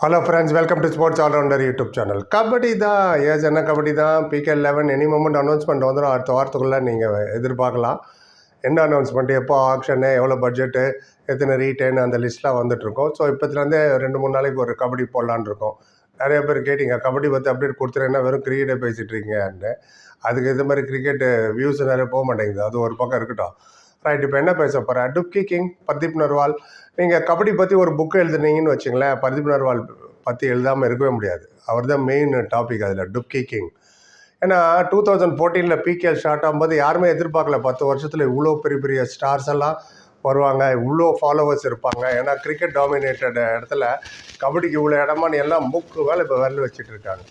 Hello friends, welcome to sports allrounder YouTube channel. Kabaddi தான் என்ன கபடி தான் PK11 எனி மொமெண்ட் அனௌன்ஸ்மெண்ட் வந்துடும். அடுத்த வாரத்துக்குள்ளே நீங்கள் எதிர்பார்க்கலாம். என்ன அனௌன்ஸ்மெண்ட், எப்போ ஆக்ஷனு, எவ்வளோ பட்ஜெட்டு, எத்தனை ரீட்டைன், அந்த லிஸ்ட்லாம் வந்துட்டுருக்கோம். ஸோ இப்போத்துலேருந்தே 2-3 நாளைக்கு ஒரு கபடி போடலான்னு இருக்கோம். நிறைய பேர் கேட்டிங்க கபடி பற்றி அப்டேட் கொடுத்துருங்கன்னா வெறும் கிரிக்கெட்டே பேசிகிட்டு இருக்கீங்கன்னு. அதுக்கு இது மாதிரி கிரிக்கெட்டு வியூஸ் நிறைய போக மாட்டேங்குது. அது ஒரு பக்கம் இருக்கட்டும். ரைட், இப்போ என்ன பேச போகிறேன், டுப்கி கிங் பர்தீப் நர்வால். நீங்கள் கபடி பற்றி ஒரு புக்கு எழுதுனீங்கன்னு வச்சுங்களேன், பர்தீப் நர்வால் பற்றி எழுதாமல் இருக்கவே முடியாது. அவர் தான் மெயின் டாபிக் அதில், டுப்கி கிங். ஏன்னா 2014 PKL ஸ்டார்ட் ஆகும்போது யாருமே எதிர்பார்க்கல 10 வருஷத்தில் இவ்வளோ பெரிய பெரிய ஸ்டார்ஸ் எல்லாம் வருவாங்க, இவ்வளோ ஃபாலோவர்ஸ் இருப்பாங்க. ஏன்னா கிரிக்கெட் டாமினேட்டட் இடத்துல கபடிக்கு இவ்வளோ இடமானு எல்லாம் முக்கு வேலை இப்போ வேலை வச்சுட்டு இருக்காங்க.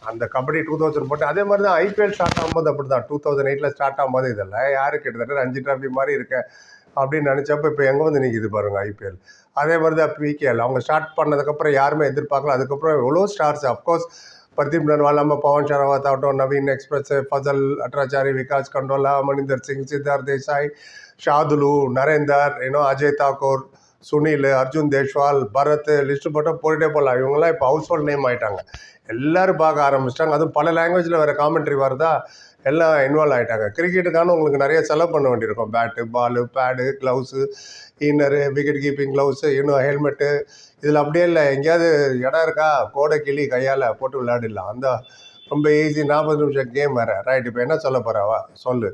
அந்த கபடி 2014, அதே மாதிரி தான் IPL ஸ்டார்ட் ஆகும்போது அப்படி தான் 2008 ஸ்டார்ட் ஆகும்போது இதெல்லாம் யாரு கிட்டத்தட்ட 5 டிராஃபி மாதிரி இருக்க அப்படின்னு நினச்சப்போ இப்போ எங்கே வந்து நிற்கிது பாருங்கள் IPL. அதே மாதிரி தான் PKL அவங்க ஸ்டார்ட் பண்ணதுக்கப்புறம் யாருமே எதிர்பார்க்கல. அதுக்கப்புறம் எவ்வளோ ஸ்டார்ஸ், அஃப்கோர்ஸ் பர்தீப் நர்வால், நம்ம பவன் ஷராவத் ஆகட்டும், Naveen express, Fazel Atrachali, Vikash Kandola, Maninder Singh, Siddharth Desai, Shadlu, Narender, Ajay Thakur, Sunil, Arjun Deshwal, Bharat, list போட்டால் போயிட்டே போகலாம். இவங்கெல்லாம் இப்போ ஹவுஸ் ஹோல்ட் நேம் ஆகிட்டாங்க. எல்லோரும் பார்க்க ஆரம்பிச்சிட்டாங்க. அதுவும் பல லாங்குவேஜில் வேறு காமெண்ட்ரி வருதா, எல்லாம் இன்வால்வ் ஆகிட்டாங்க. கிரிக்கெட்டுக்கான உங்களுக்கு நிறைய செலவு பண்ண வேண்டியிருக்கும். Bat, ball, pad, gloves, inner, wicket keeping gloves, helmet. இதில் அப்படியே இல்லை, எங்கேயாவது இடம் இருக்கா, கோடை கிளி கையால் போட்டு விளையாடிடலாம். அந்த ரொம்ப ஈஸி 40 நிமிஷம் கேம் வேறு. ரைட், இப்போ என்ன சொல்ல போகிறாவா சொல்லு.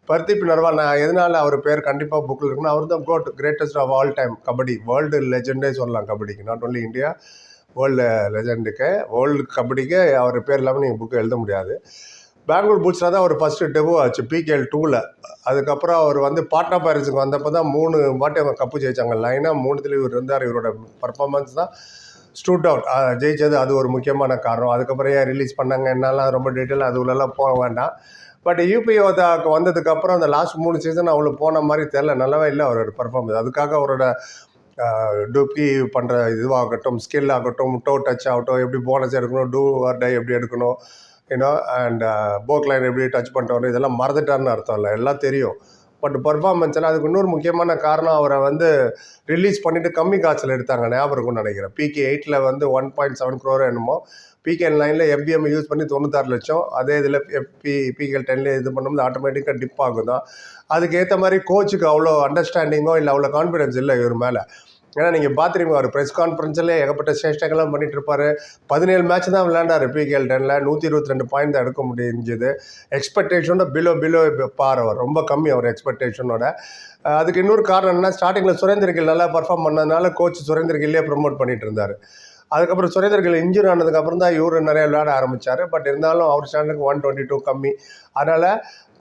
பர்தீப் நர்வால், நான் எதனால் அவர் பேர் கண்டிப்பாக புக்கில் இருக்குன்னா, அவர் தான் greatest of all time kabaddi, world லெஜெண்டே சொல்லலாம் கபடிக்கு. நாட் ஒன்லி இந்தியா, வேர்ல்டு லெஜெண்டுக்கு, வேர்ல்டு கபடிக்கு அவர் பேர் இல்லாமல் நீங்கள் புக்கு எழுத முடியாது. பெங்களூர் புல்ஸில் தான் அவர் ஃபஸ்ட்டு டெபு ஆச்சு PKL 2ல். அதுக்கப்புறம் அவர் வந்து பாட்னா பைரட்ஸுக்கு வந்தப்போ தான் 3 வாட்டி அவங்க கப்பு ஜெயித்தாங்க லைனாக. 3 இவர் இருந்தார். இவரோட பர்ஃபார்மன்ஸ் தான் ஸ்டூட் அவுட் ஜெயித்தது. அது ஒரு முக்கியமான காரணம். அதுக்கப்புறம் ஏன் ரிலீஸ் பண்ணாங்க என்னெல்லாம் ரொம்ப டீட்டெயில் அது உள்ளெல்லாம் போக வேண்டாம். பட் UPOதாக்கு வந்ததுக்கப்புறம் அந்த லாஸ்ட் 3 சீசன் அவ்வளோ போன மாதிரி தெரில, நல்லாவே இல்லை அவரோட பர்ஃபார்மன்ஸ். அதுக்காக அவரோட டுப்கி பண்ணுற இதுவாகட்டும், ஸ்கில் ஆகட்டும், டோ டச் ஆகட்டும், எப்படி போனஸ் எடுக்கணும், டூ ஆர் டை எப்படி எடுக்கணும், அண்ட் போக் லைன் எப்படி டச் பண்ணிட்டு வரணும், இதெல்லாம் மறந்துட்டார்னு அர்த்தம் இல்லை, எல்லாம் தெரியும். பட் பர்ஃபார்மன்ஸ் எல்லாம். அதுக்கு இன்னொரு முக்கியமான காரணம், அவரை வந்து ரிலீஸ் பண்ணிவிட்டு கம்மி காசில் எடுத்தாங்க. ஞாபகம் இருக்கும்னு நினைக்கிறேன். PK8 வந்து 1.7 crore என்னமோ, PK9 FBM யூஸ் பண்ணி 96 லட்சம். அதே இதில் PKL10 இது பண்ணும்போது ஆட்டோமேட்டிக்காக டிப் ஆகும் தான். அதுக்கு ஏற்ற மாதிரி கோச்சுக்கு அவ்வளோ அண்டர்ஸ்டாண்டிங்கோ இல்லை அவ்வளோ கான்ஃபிடென்ஸ் இல்லை இவர் மேலே. ஏன்னா நீங்கள் பார்த்துருங்க, அவர் ப்ரெஸ் கான்ஃபரன்ஸில் ஏகப்பட்ட சேஷ்டங்கள்லாம் பண்ணிகிட்டு இருப்பார். 17 மேட்ச் தான் விளையாண்டார் PKL10ல், 122 பாயிண்ட் தான் எடுக்க முடிஞ்சது. எக்ஸ்பெக்டேஷனோட பிலோ பார், அவர் ரொம்ப கம்மி அவர் எக்ஸ்பெக்டேஷனோட. அதுக்கு இன்னொரு காரணம் என்ன, ஸ்டார்டிங்கில் சுரேந்தர் கில் நல்லா பர்ஃபார்ம் பண்ணதுனால கோச் சுரேந்தர் கில்லே ப்ரொமோட் பண்ணிட்டு இருந்தார். அதுக்கப்புறம் சுரேந்தர் கில் இன்ஜுரி ஆனதுக்கப்புறம் தான் இவர் நிறைய விளையாட ஆரம்பித்தார். பட் இருந்தாலும் அவர் ஸ்டாண்டர்டுக்கு 122 கம்மி. அதனால்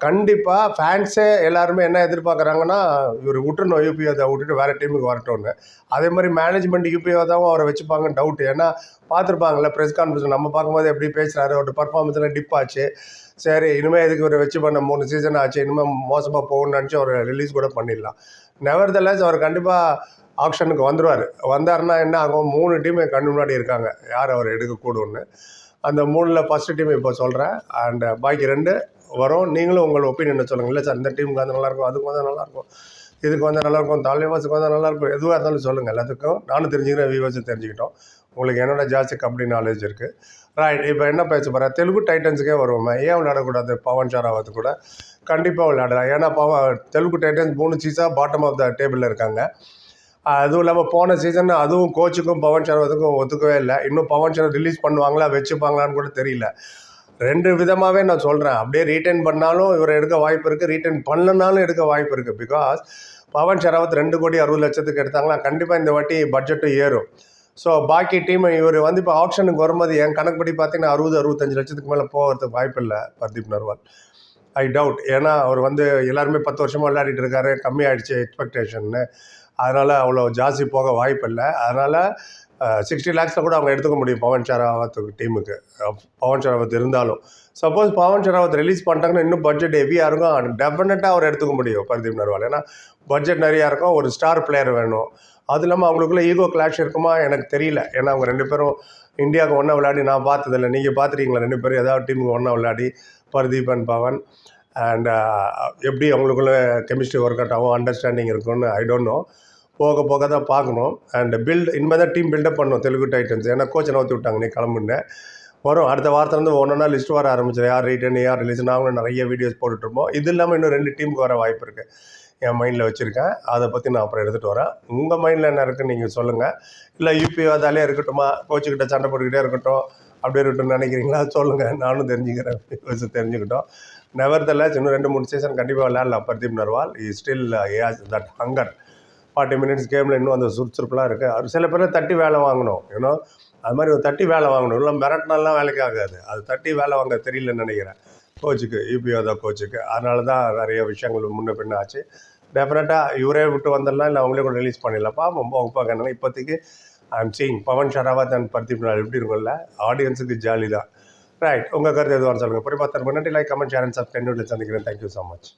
கண்டிப்பாக ஃபேன்ஸே எல்லாருமே என்ன எதிர்பார்க்குறாங்கன்னா, இவர் விட்டுறணும், UPOதா விட்டுட்டு வேறு டீமுக்கு வரட்டும்னு. அதே மாதிரி மேனேஜ்மெண்ட் UPOதாவும் அவரை வச்சுப்பாங்கன்னு டவுட். ஏன்னா பார்த்துருப்பாங்கள்ல ப்ரெஸ் கான்ஃபரன்ஸ், நம்ம பார்க்கும்போது எப்படி பேசுகிறாரு, அவரோட பர்ஃபார்மன்ஸில் டிப் ஆச்சு. சரி, இனிமேல் இதுக்கு இவரை வச்சு பண்ண 3 சீசன் ஆச்சு, இனிமேல் மோசமாக போகணும்னு நினச்சி அவர் ரிலீஸ் கூட பண்ணிடலாம். நெவர்தலெஸ் அவர் கண்டிப்பாக ஆக்ஷனுக்கு வந்துடுவார். வந்தாருன்னா என்ன ஆகும், 3 டீம் கண்ணு முன்னாடி இருக்காங்க யார் அவர் எடுக்கக்கூடும்னு. அந்த 3ல் ஃபஸ்ட்டு டீம் இப்போ சொல்கிறேன், அண்ட் பாக்கி 2 வரும். நீங்களும் உங்கள் ஒப்பீனியனை சொல்லுங்கள். இல்லை சார், இந்த டீமுக்கு வந்து நல்லாயிருக்கும், அதுக்கு வந்து நல்லாயிருக்கும், இதுக்கு வந்து நல்லாயிருக்கும், தலைவாசுக்கு வந்து நல்லாயிருக்கும், எதுவாக இருந்தாலும் சொல்லுங்கள். எல்லாத்துக்கும் நானும் தெரிஞ்சுக்கிறேன், வியூவர்ஸும் தெரிஞ்சுக்கிட்டோம். உங்களுக்கு என்னோட ஜாஸ்தி கபடி நாலேஜ் இருக்குது. ரைட், இப்போ என்ன பேச போகிறேன், தெலுங்கு டைட்டன்ஸுக்கே வருவோமே, ஏன் விளையாடக்கூடாது? பவன் ஷராவத் கூட கண்டிப்பாக விளையாடலாம். ஏன்னா தெலுங்கு டைட்டன்ஸ் 3 சீஸாக பாட்டம் ஆஃப் த டேபிளில் இருக்காங்க. அதுவும் இல்லாமல் போன சீசன் அதுவும் கோச்சுக்கும் பவன் ஷராவத்துக்கும் ஒத்துக்கவே இல்லை. இன்னும் பவன் ஷராவத் ரிலீஸ் பண்ணுவாங்களா, வச்சுப்பாங்களான்னு கூட தெரியல. 2 விதமாகவே நான் சொல்கிறேன். அப்படியே ரீட்டைன் பண்ணாலும் இவரை எடுக்க வாய்ப்பு இருக்குது, ரீட்டைன் பண்ணலனாலும் எடுக்க வாய்ப்பு இருக்குது. பிகாஸ் பவன் ஷராவத் 2,60,00,000 எடுத்தாங்களா, கண்டிப்பாக இந்த வாட்டி பட்ஜெட்டும் ஏறும். ஸோ பாக்கி டீம் இவர் வந்து இப்போ ஆப்ஷனுக்கு வரும்போது என் கணக்குப்படி பார்த்தீங்கன்னா 60-65 லட்சத்துக்கு மேலே போகிறதுக்கு வாய்ப்பு இல்லை பர்தீப் நர்வால். I doubt. ஏன்னா அவர் வந்து எல்லாருமே 10 வருஷமாக விளையாடிட்டு இருக்காரு, கம்மியாகிடுச்சு எக்ஸ்பெக்டேஷன்னு. அதனால் அவ்வளோ ஜாஸ்தி போக வாய்ப்பு இல்லை. அதனால் 60 lakhs கூட அவங்க எடுத்துக்க முடியும் பவன் ஷராவத் டீமுக்கு, பவன் ஷராவத் இருந்தாலும். சப்போஸ் பவன் ஷராவத் ரிலீஸ் பண்ணிட்டாங்கன்னா இன்னும் பட்ஜெட் ஹெவியாக இருக்கும், டெஃபினட்டாக அவர் எடுத்துக்க முடியும் பர்தீப் நர்வால். ஏன்னா பட்ஜெட் நிறையா இருக்கும், ஒரு ஸ்டார் பிளேயர் வேணும். அது இல்லாமல் அவங்களுக்குள்ள ஈகோ கிளாஷ் இருக்குமா எனக்கு தெரியல. ஏன்னா அவங்க 2 பேரும் இந்தியாவுக்கு ஒன்றா விளையாடி நான் பார்த்ததில்லை. நீங்கள் பார்த்துருக்கீங்களா 2 பேரும் ஏதாவது டீமுக்கு ஒன்றா விளையாடி, பர்தீப் அண்ட் பவன்? அண்ட் எப்படி அவங்களுக்குள்ள கெமிஸ்ட்ரி ஒர்க் அவுட் ஆகும், அண்டர்ஸ்டாண்டிங் இருக்கும்னு ஐ டோன்ட் நோ. போக போக தான் பார்க்கணும். அண்ட் இனிமேல் தான் டீம் பில்டப் பண்ணணும் தெலுங்கு டைட்டன்ஸ். ஏன்னா கோச்சை நவுத்தி விட்டாங்க நீ கிளம்புன்னு. வரும் அடுத்த வாரத்துலேருந்து ஒன்றா லிஸ்ட் வர ஆரம்பிச்சிடும். யார் ரிட்டர்ன் யார் ரிலீஸ். நாங்களும் நிறைய வீடியோஸ் போட்டுட்ருப்போம். இது இல்லாமல் இன்னும் 2 டீமுக்கு வர வாய்ப்பு இருக்குது. என் மைண்டில் வச்சுருக்கேன். அதை பற்றி நான் அப்புறம் எடுத்துகிட்டு வரேன். உங்கள் மைண்டில் என்ன இருக்குன்னு நீங்கள் சொல்லுங்கள். இல்லை யூபி அதாலே இருக்கட்டுமா, கோச்சுக்கிட்ட சண்டை போட்டுக்கிட்டே இருக்கட்டும், அப்படியே இருக்கட்டும் நினைக்கிறீங்களா சொல்லுங்கள். நானும் தெரிஞ்சுக்கிறேன், தெரிஞ்சுக்கிட்டோம். நெவர்தலெஸ் இன்னும் 2-3 சீசன் கண்டிப்பாக விளையாடலாம். Pardeep Narwal still has that hunger. 40 minutes கேமில் இன்னும் அந்த சுறுசுறுப்புலாம் இருக்குது. அவர் சில பேர் தட்டி வேலை வாங்கணும். ஏன்னா அது மாதிரி ஒரு தட்டி வேலை வாங்கணும். இல்லை மிரட்டினாலாம் வேலைக்கு ஆகாது. அது தட்டி வேலை வாங்க தெரியலன்னு நினைக்கிறேன் கோச்சுக்கு, யூபிஓ கோச்சுக்கு. அதனால தான் நிறைய விஷயங்கள் முன்ன பின்ன ஆச்சு. டெஃபினட்டாக இவரே விட்டு வந்துடலாம், இல்லை அவங்களே கூட ரிலீஸ் பண்ணிடலாம். பார்ப்போம் போக என்னன்னா இப்போதைக்கு I'm seeing Pawan Sehrawat and Pardeep Narwal எப்படி இருக்கும்ல, ஆடியன்ஸுக்கு ஜாலி தான். ரைட், உங்கள் கருத்து எதுவாக சொல்லுங்கள். புரியும் பார்த்து நன்றி. Like, comment, share and subscribe. சந்திக்கிறேன். Thank you so much.